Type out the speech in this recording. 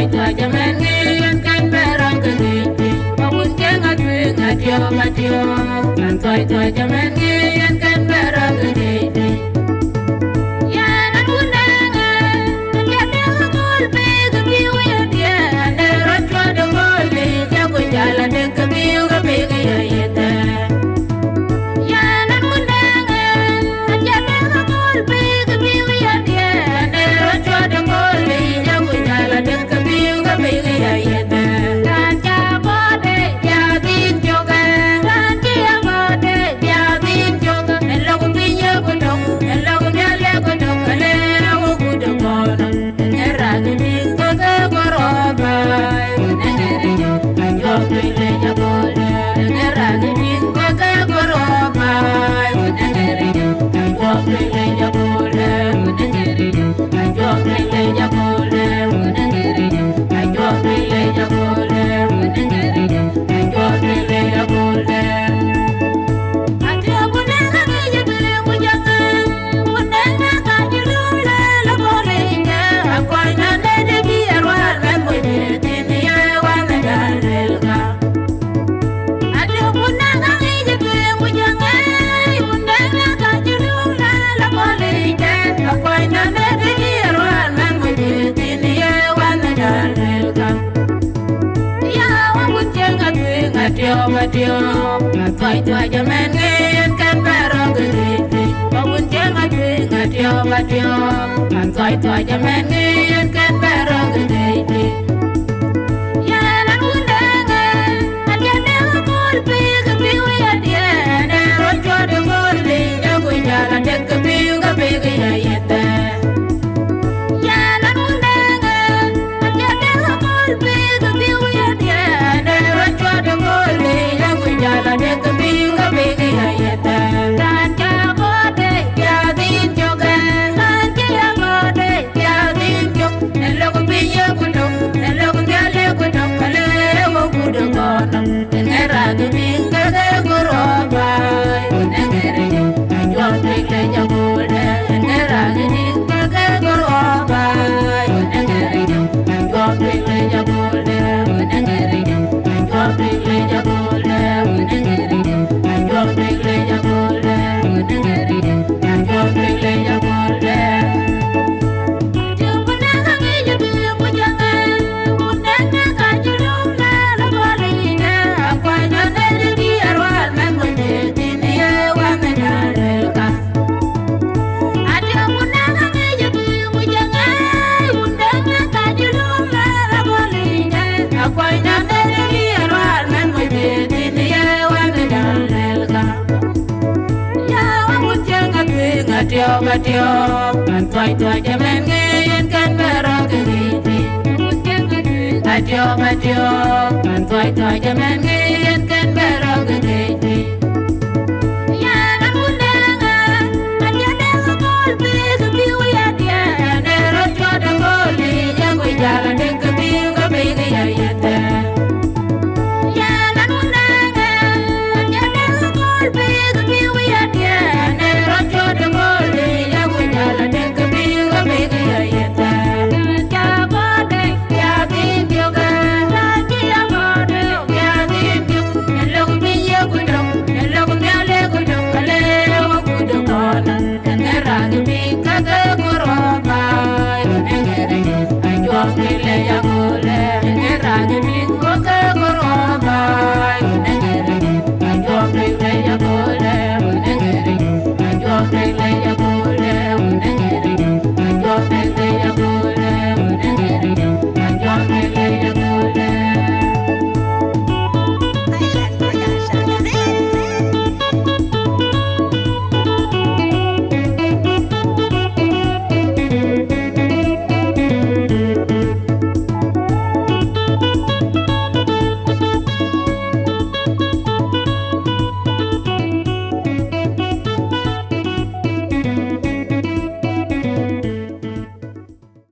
toy jamen ngien kan berang kegi mawun kenga twi ngatio matio man toy jamen ngien kan berang kegi ya na kunanga ya de gol be kegi wi dia ne rotwa de gol be ya ko jala de kegi ga be ga yeta ya na kunanga ya de gol be kegi wi dia ne rotwa de gol be ya ko jala de kegi ga be ga yeta kan ja bode ya din joga kan ja bode ya din joga lo ko pinya ko dong lo ko dale ko dong le wo ku de kono ngera ni min ko ga goroba ngeri yo le ya bode ngera ni min ko ga goroba ngeri yo le ya bode ngeri yo le ya bode ngeri yo le ya bode ngeri yo le ya bode Toy jamen ngien kan berang kegi mawun kenga twi ngatio matio man toy jamen ngien kan berang kegi ya na kunanga ya de gol be kegi wi dia ne rotwa de gol be ya ko jala de kegi ga be ga yeta ya na kunanga ya de gol be kegi wi dia ne rotwa de gol be ya ko jala de kegi ga be ga yeta kan ja bode ya din joga kan ja bode ya din jog ne lo ko pinya ko dong ne lo ko dale ko dong le wo ku de kono ngera ni min ga ga goroba ngeri yo le ya bode ngera ni min ga ga goroba ngeri yo le ya bode ngeri yo le ya bode ngeri yo le ya bode ngeri yo le ya bode Matio, man toy jamen ngien kan berang kegi. Matio, man toy jamen ngien